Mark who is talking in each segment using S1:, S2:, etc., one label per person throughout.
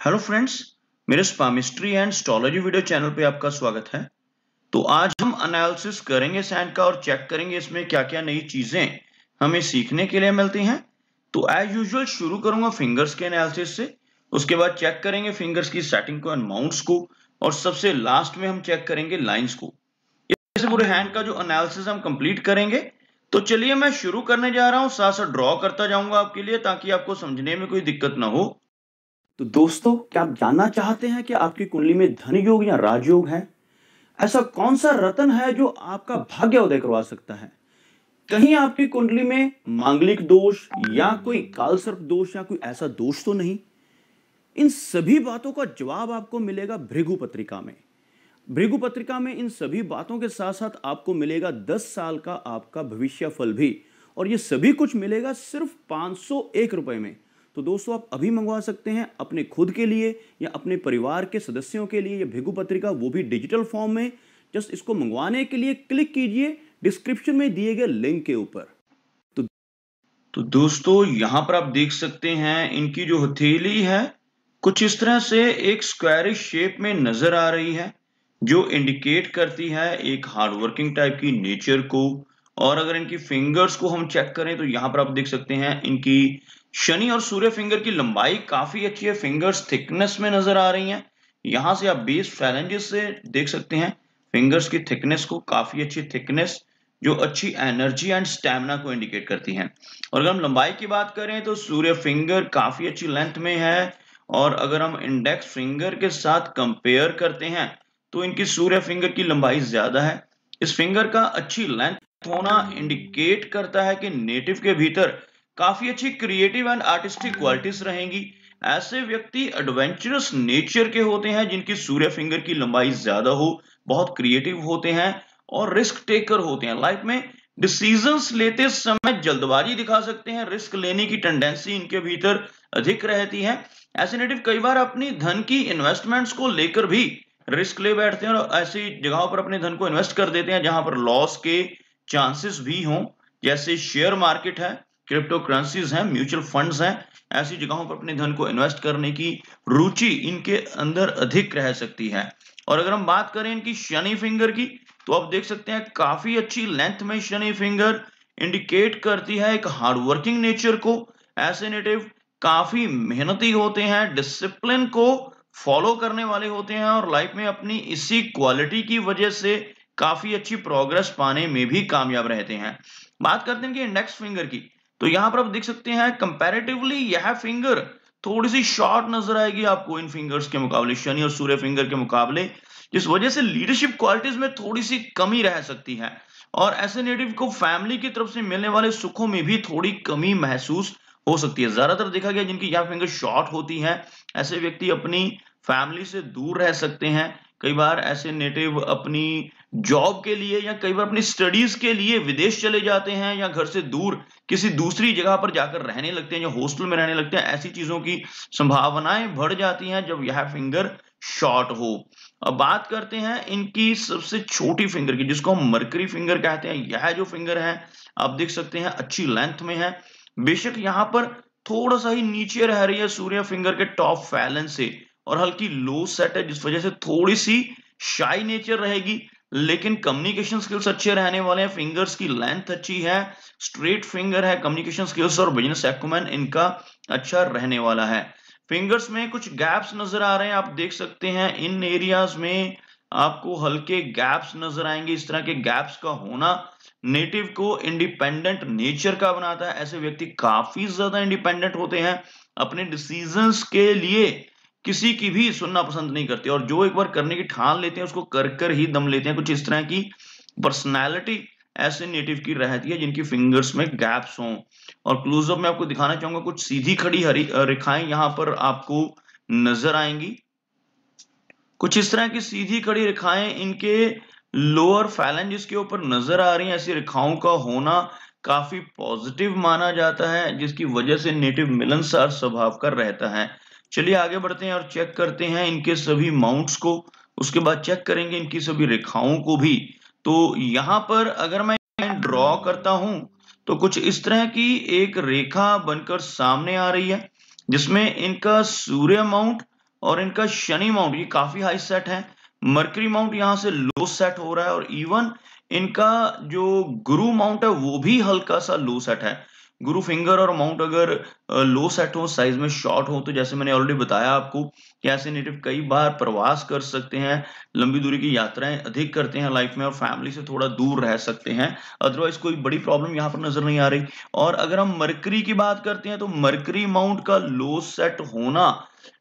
S1: Hello friends, मेरे स्पामिस्ट्री and astrology video channel पे आपका स्वागत है। तो आज हम एनालिसिस करेंगे सैंड का और चेक करेंगे इसमें क्या-क्या नई चीजें हमें सीखने के लिए मिलती हैं। तो एज यूजुअल शुरू करूंगा फिंगर्स के एनालिसिस से, उसके बाद चेक करेंगे फिंगर्स की सेटिंग को एंड माउंट्स को, और सबसे लास्ट में हम चेक करेंगे लाइंस को। इस पूरे हैंड का जो एनालिसिस हम कंप्लीट करेंगे। तो चलिए मैं शुरू करने जा रहा हूँ, साथ साथ ड्रॉ करता जाऊंगा आपके लिए ताकि आपको समझने में कोई दिक्कत ना हो।
S2: तो दोस्तों, क्या आप जानना चाहते हैं कि आपकी कुंडली में धन योग या राजयोग है? ऐसा कौन सा रत्न है जो आपका भाग्य उदय करवा सकता है? कहीं आपकी कुंडली में मांगलिक दोष या कोई कालसर्प दोष या कोई ऐसा दोष तो नहीं? इन सभी बातों का जवाब आपको मिलेगा भृगु पत्रिका में। भृगु पत्रिका में इन सभी बातों के साथ साथ आपको मिलेगा 10 साल का आपका भविष्य फल भी, और ये सभी कुछ मिलेगा सिर्फ 501 रुपए में। तो दोस्तों, आप अभी मंगवा सकते हैं अपने खुद के लिए या अपने परिवार के सदस्यों के लिए ये भृगु पत्रिका, वो भी डिजिटल फॉर्म में। जस्ट इसको मंगवाने के लिए क्लिक कीजिए डिस्क्रिप्शन में दिए गए लिंक के ऊपर।
S1: तो दोस्तों, यहाँ पर आप देख सकते हैं इनकी जो हथेली है कुछ इस तरह से एक स्क्वायरिश शेप में नजर आ रही है, जो इंडिकेट करती है एक हार्डवर्किंग टाइप की नेचर को। और अगर इनकी फिंगर्स को हम चेक करें तो यहाँ पर आप देख सकते हैं इनकी शनि और सूर्य फिंगर की लंबाई काफी अच्छी है, फिंगर्स थिकनेस में नजर आ रही हैं। यहाँ से आप बेस फैलेंजेस से देख सकते हैं फिंगर्स की थिकनेस को, काफी अच्छी थिकनेस जो अच्छी एनर्जी एंड स्टैमिना को इंडिकेट करती है। और अगर हम लंबाई की बात करें तो सूर्य फिंगर काफी अच्छी लेंथ में है, और अगर हम इंडेक्स फिंगर के साथ कंपेयर करते हैं तो इनकी सूर्य फिंगर की लंबाई ज्यादा है। इस फिंगर का अच्छी लेंथ होना इंडिकेट करता है कि नेटिव के भीतर काफी अच्छी क्रिएटिव एंड आर्टिस्टिक क्वालिटीज रहेंगी। ऐसे व्यक्ति एडवेंचरस नेचर के होते हैं जिनकी सूर्य फिंगर की लंबाई ज्यादा हो, बहुत क्रिएटिव होते हैं और रिस्क टेकर होते हैं। लाइफ में डिसीजंस लेते समय जल्दबाजी दिखा सकते हैं, रिस्क लेने की टेंडेंसी इनके भीतर अधिक रहती है। ऐसे नेटिव कई बार अपनी धन की इन्वेस्टमेंट्स को लेकर भी रिस्क ले बैठते हैं और ऐसी जगहों पर अपने धन को इन्वेस्ट कर देते हैं जहां पर लॉस के चांसेस भी हों, जैसे शेयर मार्केट है, क्रिप्टो करेंसीज हैं, म्यूचुअल फंड्स हैं। ऐसी जगहों पर अपने धन को इन्वेस्ट करने की रुचि इनके अंदर अधिक रह सकती है। और अगर हम बात करें इनकी शनि फिंगर की, तो आप देख सकते हैं काफी अच्छी लेंथ में शनि फिंगर इंडिकेट करती है एक हार्डवर्किंग नेचर को। ऐसे नेटिव काफी मेहनती होते हैं, डिसिप्लिन को फॉलो करने वाले होते हैं और लाइफ में अपनी इसी क्वालिटी की वजह से काफी अच्छी प्रोग्रेस पाने में भी कामयाब रहते हैं। बात करते हैं कि इंडेक्स फिंगर की, तो यहां पर आप देख सकते हैं कंपैरेटिवली यह फिंगर थोड़ी सी शॉर्ट नजर आएगी आपको इन फिंगर्स के मुकाबले, शनि और सूर्य फिंगर के मुकाबले, जिस वजह से लीडरशिप क्वालिटीज में थोड़ी सी कमी रह सकती है। और ऐसे नेटिव को फैमिली की तरफ से मिलने वाले सुखों में भी थोड़ी कमी महसूस हो सकती है। ज्यादातर देखा गया जिनकी यह फिंगर शॉर्ट होती है, ऐसे व्यक्ति अपनी फैमिली से दूर रह सकते हैं। कई बार ऐसे नेटिव अपनी जॉब के लिए या कई बार अपनी स्टडीज के लिए विदेश चले जाते हैं या घर से दूर किसी दूसरी जगह पर जाकर रहने लगते हैं या हॉस्टल में रहने लगते हैं। ऐसी चीजों की संभावनाएं बढ़ जाती हैं जब यह फिंगर शॉर्ट हो। अब बात करते हैं इनकी सबसे छोटी फिंगर की, जिसको हम मरकरी फिंगर कहते हैं। यह जो फिंगर है आप देख सकते हैं अच्छी लेंथ में है, बेशक यहाँ पर थोड़ा सा ही नीचे रह रही है सूर्य फिंगर के टॉप फैलेंस से, और हल्की लो सेट है जिस वजह से थोड़ी सी शाई नेचर रहेगी, लेकिन कम्युनिकेशन स्किल्स अच्छे रहने वाले हैं। फिंगर्स की लेंथ अच्छी है, स्ट्रेट फिंगर है, कम्युनिकेशन स्किल्स और बिजनेस एक्यूमेन इनका अच्छा रहने वाला है। फिंगर्स में कुछ गैप्स नजर आ रहे हैं, आप देख सकते हैं इन एरियाज में आपको हल्के गैप्स नजर आएंगे। इस तरह के गैप्स का होना नेटिव को इंडिपेंडेंट नेचर का बनाता है। ऐसे व्यक्ति काफी ज्यादा इंडिपेंडेंट होते हैं, अपने डिसीजंस के लिए किसी की भी सुनना पसंद नहीं करते, और जो एक बार करने की ठान लेते हैं उसको कर कर ही दम लेते हैं। कुछ इस तरह की पर्सनैलिटी ऐसे नेटिव की रहती है जिनकी फिंगर्स में गैप्स हों। और क्लोजअप में आपको दिखाना चाहूंगा कुछ सीधी खड़ी हरी रेखाएं यहाँ पर आपको नजर आएंगी। कुछ इस तरह की सीधी खड़ी रेखाएं इनके लोअर फैलेंजेस के ऊपर नजर आ रही हैं। ऐसी रेखाओं का होना काफी पॉजिटिव माना जाता है, जिसकी वजह से नेटिव मिलनसार स्वभाव का रहता है। चलिए आगे बढ़ते हैं और चेक करते हैं इनके सभी माउंट्स को, उसके बाद चेक करेंगे इनकी सभी रेखाओं को भी। तो यहाँ पर अगर मैं ड्रॉ करता हूं तो कुछ इस तरह की एक रेखा बनकर सामने आ रही है, जिसमें इनका सूर्य माउंट और इनका शनि माउंट ये काफी हाई सेट है, मरकरी माउंट यहाँ से लो सेट हो रहा है, और इवन इनका जो गुरु माउंट है वो भी हल्का सा लो सेट है। गुरु फिंगर और माउंट अगर लो सेट हो, साइज में शॉर्ट हो, तो जैसे मैंने ऑलरेडी बताया आपको कि ऐसे नेटिव कई बार प्रवास कर सकते हैं, लंबी दूरी की यात्राएं अधिक करते हैं लाइफ में, और फैमिली से थोड़ा दूर रह सकते हैं। अदरवाइज कोई बड़ी प्रॉब्लम यहाँ पर नजर नहीं आ रही। और अगर हम मरकरी की बात करते हैं तो मरकरी माउंट का लो सेट होना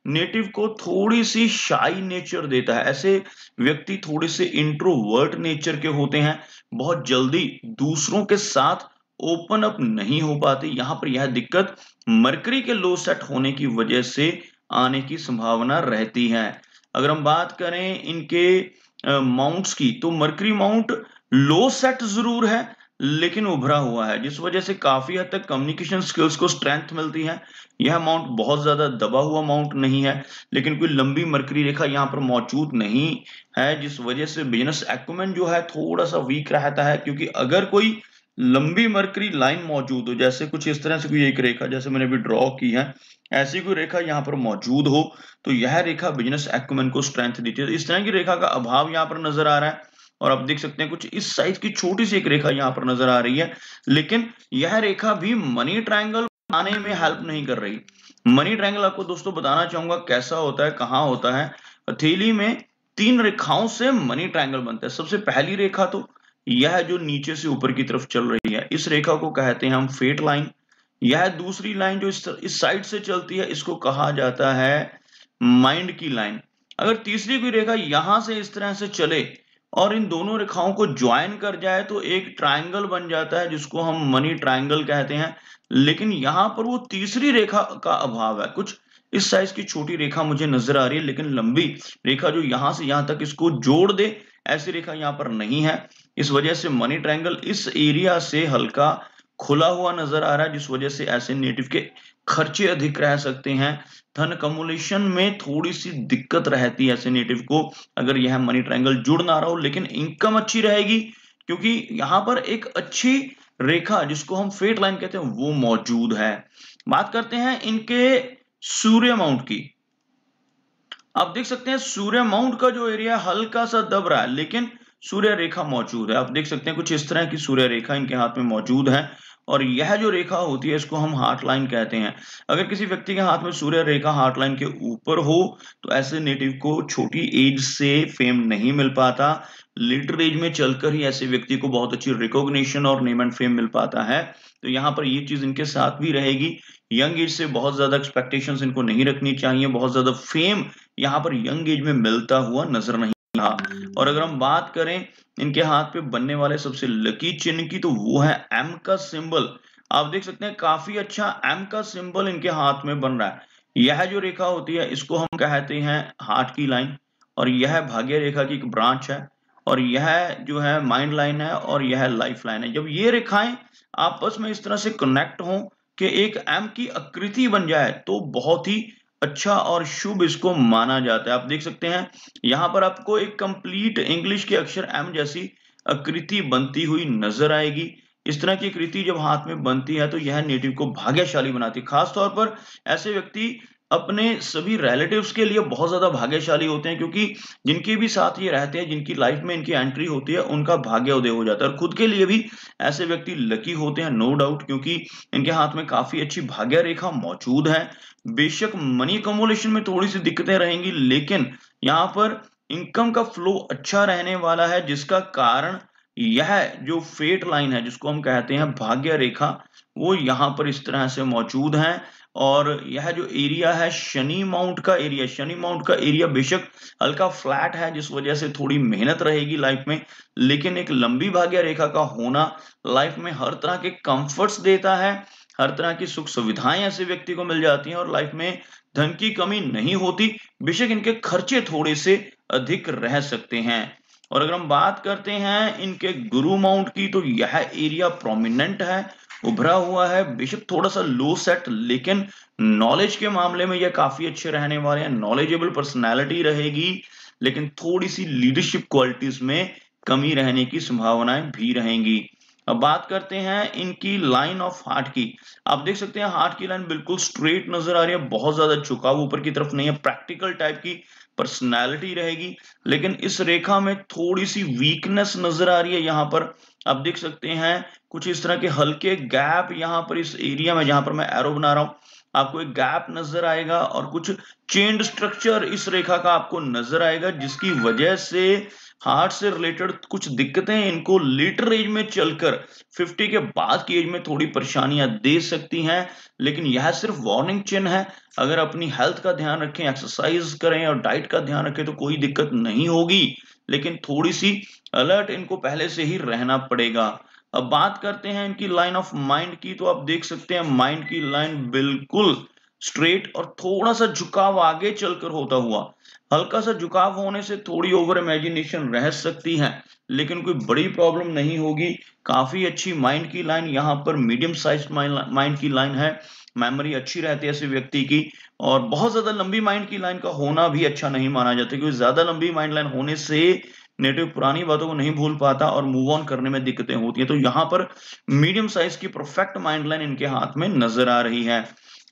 S1: नेटिव को थोड़ी सी शाई नेचर देता है। ऐसे व्यक्ति थोड़े से इंट्रोवर्ट नेचर के होते हैं, बहुत जल्दी दूसरों के साथ ओपन अप नहीं हो पाते। यहाँ पर यह दिक्कत मरकरी के लो सेट होने की वजह से आने की संभावना रहती है। अगर हम बात करें इनके माउंट्स की, तो मरकरी माउंट लो सेट जरूर है लेकिन उभरा हुआ है, जिस वजह से काफी हद तक कम्युनिकेशन स्किल्स को स्ट्रेंथ मिलती है। यह माउंट बहुत ज्यादा दबा हुआ माउंट नहीं है, लेकिन कोई लंबी मरकरी रेखा यहाँ पर मौजूद नहीं है, जिस वजह से बिजनेस एक्यूमेंट जो है थोड़ा सा वीक रहता है। क्योंकि अगर कोई लंबी मरकरी लाइन मौजूद हो, जैसे कुछ इस तरह से कोई एक रेखा जैसे मैंने अभी ड्रॉ की है, ऐसी कोई रेखा यहाँ पर मौजूद हो, तो यह रेखा बिजनेस एक्यूमेंट को स्ट्रेंथ देती है। इस तरह की रेखा का अभाव यहाँ पर नजर आ रहा है, और आप देख सकते हैं कुछ इस साइज की छोटी सी एक रेखा यहाँ पर नजर आ रही है, लेकिन यह रेखा भी मनी ट्रायंगल बनाने में हेल्प नहीं कर रही। मनी ट्रायंगल आपको दोस्तों बताना चाहूंगा कैसा होता है, कहाँ होता है। हथेली में 3 रेखाओं से मनी ट्रायंगल बनता है। सबसे पहली रेखा तो यह जो नीचे से ऊपर की तरफ चल रही है, इस रेखा को कहते हैं हम फेट लाइन। यह दूसरी लाइन जो इस साइड से चलती है, इसको कहा जाता है माइंड की लाइन। अगर तीसरी कोई रेखा यहां से इस तरह से चले और इन दोनों रेखाओं को ज्वाइन कर जाए तो एक ट्रायंगल बन जाता है, जिसको हम मनी ट्रायंगल कहते हैं। लेकिन यहां पर वो तीसरी रेखा का अभाव है। कुछ इस साइज की छोटी रेखा मुझे नजर आ रही है, लेकिन लंबी रेखा जो यहां से यहां तक इसको जोड़ दे, ऐसी रेखा यहाँ पर नहीं है। इस वजह से मनी ट्रायंगल इस एरिया से हल्का खुला हुआ नजर आ रहा है, जिस वजह से ऐसे नेटिव के खर्चे अधिक रह सकते हैं। धन कम्युलेशन में थोड़ी सी दिक्कत रहती है ऐसे नेटिव को, अगर यह मनी ट्रायंगल जुड़ ना रहा हो। लेकिन इनकम अच्छी रहेगी, क्योंकि यहाँ पर एक अच्छी रेखा जिसको हम फेट लाइन कहते हैं वो मौजूद है। बात करते हैं इनके सूर्य माउंट की। आप देख सकते हैं सूर्य माउंट का जो एरिया हल्का सा दब रहा है, लेकिन सूर्य रेखा मौजूद है। आप देख सकते हैं कुछ इस तरह की सूर्य रेखा इनके हाथ में मौजूद है, और यह जो रेखा होती है इसको हम हार्ट लाइन कहते हैं। अगर किसी व्यक्ति के हाथ में सूर्य रेखा हार्ट लाइन के ऊपर हो, तो ऐसे नेटिव को छोटी एज से फेम नहीं मिल पाता। लेटर एज में चलकर ही ऐसे व्यक्ति को बहुत अच्छी रिकॉग्निशन और नेम एंड फेम मिल पाता है। तो यहाँ पर ये चीज इनके साथ भी रहेगी। यंग एज से बहुत ज्यादा एक्सपेक्टेशंस इनको नहीं रखनी चाहिए। बहुत ज्यादा फेम यहाँ पर यंग एज में मिलता हुआ नजर नहीं रहा। और अगर हम बात करें इनके हाथ पे बनने वाले सबसे लकी चिन्ह की, तो वो है एम का सिंबल। आप देख सकते हैं काफी अच्छा एम का सिंबल इनके हाथ में बन रहा है। यह जो रेखा होती है इसको हम कहते हैं हार्ट की लाइन, और यह भाग्य रेखा की एक ब्रांच है, और यह जो है माइंड लाइन है, और यह लाइफ लाइन है। जब ये रेखाएं आपस में इस तरह से कनेक्ट हों कि एक एम की आकृति बन जाए, तो बहुत ही अच्छा और शुभ इसको माना जाता है। आप देख सकते हैं यहाँ पर आपको एक कंप्लीट इंग्लिश के अक्षर एम जैसी आकृति बनती हुई नजर आएगी। इस तरह की आकृति जब हाथ में बनती है तो यह नेटिव को भाग्यशाली बनाती है। खासतौर पर ऐसे व्यक्ति अपने सभी रिलेटिव्स के लिए बहुत ज्यादा भाग्यशाली होते हैं, क्योंकि जिनके भी साथ ये रहते हैं, जिनकी लाइफ में इनकी एंट्री होती है, उनका भाग्य उदय हो जाता है। और खुद के लिए भी ऐसे व्यक्ति लकी होते हैं, नो डाउट, क्योंकि इनके हाथ में काफी अच्छी भाग्य रेखा मौजूद है। बेशक मनी अकोमोडेशन में थोड़ी सी दिक्कतें रहेंगी, लेकिन यहाँ पर इनकम का फ्लो अच्छा रहने वाला है, जिसका कारण यह जो फेट लाइन है जिसको हम कहते हैं भाग्य रेखा, वो यहाँ पर इस तरह से मौजूद है। और यह जो एरिया है शनि माउंट का एरिया, शनि माउंट का एरिया बेशक हल्का फ्लैट है, जिस वजह से थोड़ी मेहनत रहेगी लाइफ में, लेकिन एक लंबी भाग्य रेखा का होना लाइफ में हर तरह के कंफर्ट्स देता है। हर तरह की सुख सुविधाएं ऐसे व्यक्ति को मिल जाती हैं, और लाइफ में धन की कमी नहीं होती। बेशक इनके खर्चे थोड़े से अधिक रह सकते हैं। और अगर हम बात करते हैं इनके गुरु माउंट की, तो यह एरिया प्रोमिनेंट है, उभरा हुआ है। बेशक थोड़ा सा लो सेट, लेकिन नॉलेज के मामले में यह काफी अच्छे रहने वाले हैं। नॉलेजेबल पर्सनैलिटी रहेगी, लेकिन थोड़ी सी लीडरशिप क्वालिटीज में कमी रहने की संभावनाएं भी रहेंगी। अब बात करते हैं इनकी लाइन ऑफ हार्ट की। आप देख सकते हैं हार्ट की लाइन बिल्कुल स्ट्रेट नजर आ रही है, बहुत ज्यादा झुकाव ऊपर की तरफ नहीं है, प्रैक्टिकल टाइप की पर्सनैलिटी रहेगी। लेकिन इस रेखा में थोड़ी सी वीकनेस नजर आ रही है। यहाँ पर आप देख सकते हैं कुछ इस तरह के हल्के गैप यहाँ पर इस एरिया में, जहां पर मैं एरो बना रहा हूं, आपको एक गैप नजर आएगा और कुछ चेन्ड स्ट्रक्चर इस रेखा का आपको नजर आएगा, जिसकी वजह से हार्ट से रिलेटेड कुछ दिक्कतें इनको लेटर एज में चलकर 50 के बाद की एज में थोड़ी परेशानियां दे सकती हैं। लेकिन यह सिर्फ वार्निंग चिन्ह है। अगर अपनी हेल्थ का ध्यान रखें, एक्सरसाइज करें और डाइट का ध्यान रखें तो कोई दिक्कत नहीं होगी। लेकिन थोड़ी सी अलर्ट इनको पहले से ही रहना पड़ेगा। अब बात करते हैं इनकी लाइन ऑफ माइंड की, तो आप देख सकते हैं माइंड की लाइन बिल्कुल स्ट्रेट और थोड़ा सा झुकाव आगे चलकर होता हुआ। हल्का सा झुकाव होने से थोड़ी ओवर इमेजिनेशन रह सकती है, लेकिन कोई बड़ी प्रॉब्लम नहीं होगी। काफी अच्छी माइंड की लाइन, यहाँ पर मीडियम साइज माइंड की लाइन है। मेमोरी अच्छी रहती है ऐसे व्यक्ति की। और बहुत ज्यादा लंबी माइंड की लाइन का होना भी अच्छा नहीं माना जाता, क्योंकि ज्यादा लंबी माइंड लाइन होने से नेटिव पुरानी बातों को नहीं भूल पाता और मूव ऑन करने में दिक्कतें होती हैं। तो यहाँ पर मीडियम साइज की परफेक्ट माइंड लाइन इनके हाथ में नजर आ रही है।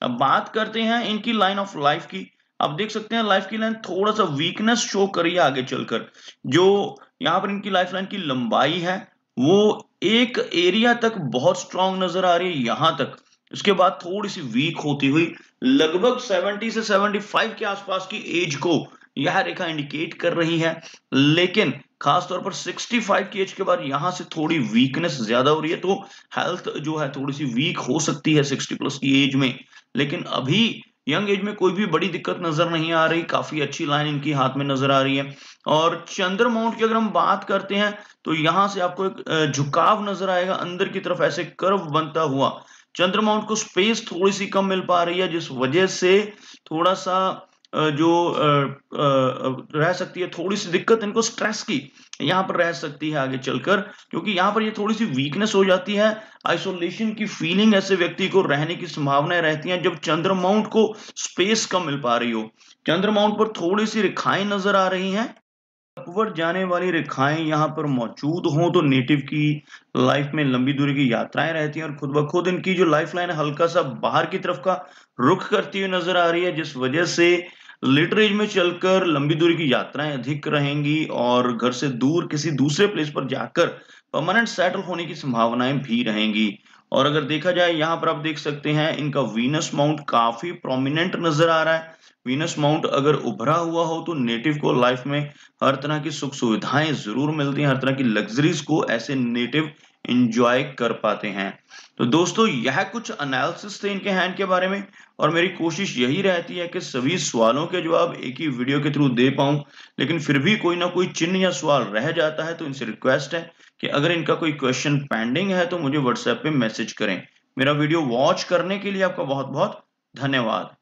S1: अब बात करते हैं इनकी लाइन ऑफ लाइफ की। आप देख सकते हैं लाइफ की लाइन थोड़ा सा वीकनेस शो करी है आगे चलकर। जो यहाँ पर इनकी लाइफ लाइन की लंबाई है वो एक एरिया तक बहुत स्ट्रांग नजर आ रही है, यहां तक। उसके बाद थोड़ी सी वीक होती हुई लगभग 70 से 75 के आसपास की एज को यह रेखा इंडिकेट कर रही है। लेकिन खासतौर पर 65 की एज के बाद यहां से थोड़ी वीकनेस ज्यादा हो रही है, तो हेल्थ जो है थोड़ी सी वीक हो सकती है 60 प्लस की एज में। लेकिन अभी यंग एज में कोई भी बड़ी दिक्कत नजर नहीं आ रही, काफी अच्छी लाइन इनकी हाथ में नजर आ रही है। और चंद्र माउंट की अगर हम बात करते हैं तो यहां से आपको एक झुकाव नजर आएगा अंदर की तरफ, ऐसे कर्व बनता हुआ। चंद्र माउंट को स्पेस थोड़ी सी कम मिल पा रही है, जिस वजह से थोड़ा सा जो रह सकती है थोड़ी सी दिक्कत इनको स्ट्रेस की यहाँ पर रह सकती है आगे चलकर, क्योंकि यहाँ पर ये थोड़ी सी वीकनेस हो जाती है। आइसोलेशन की फीलिंग ऐसे व्यक्ति को रहने की संभावनाएं रहती हैं जब चंद्र माउंट को स्पेस कम मिल पा रही हो। चंद्र माउंट पर थोड़ी सी रेखाएं नजर आ रही हैं, अपवर्ड जाने वाली रेखाएं यहाँ पर मौजूद हों तो नेटिव की लाइफ में लंबी दूरी की यात्राएं रहती हैं और खुद ब खुद इनकी जो लाइफ लाइन हल्का सा बाहर की तरफ का रुख करती हुई नजर आ रही है, जिस वजह से लेटर एज में चलकर लंबी दूरी की यात्राएं अधिक रहेंगी और घर से दूर किसी दूसरे प्लेस पर जाकर परमानेंट सेटल होने की संभावनाएं भी रहेंगी। और अगर देखा जाए यहाँ पर आप देख सकते हैं इनका वीनस माउंट काफी प्रोमिनेंट नजर आ रहा है। वीनस माउंट अगर उभरा हुआ हो तो नेटिव को लाइफ में हर तरह की सुख सुविधाएं जरूर मिलती हैं, हर तरह की लग्जरीज को ऐसे नेटिव एंजॉय कर पाते हैं। तो दोस्तों यह कुछ एनालिसिस थे इनके हैंड के बारे में, और मेरी कोशिश यही रहती है कि सभी सवालों के जवाब एक ही वीडियो के थ्रू दे पाऊं। लेकिन फिर भी कोई ना कोई चिन्ह या सवाल रह जाता है, तो इनसे रिक्वेस्ट है कि अगर इनका कोई क्वेश्चन पेंडिंग है तो मुझे व्हाट्सएप पे मैसेज करें। मेरा वीडियो वॉच करने के लिए आपका बहुत बहुत धन्यवाद।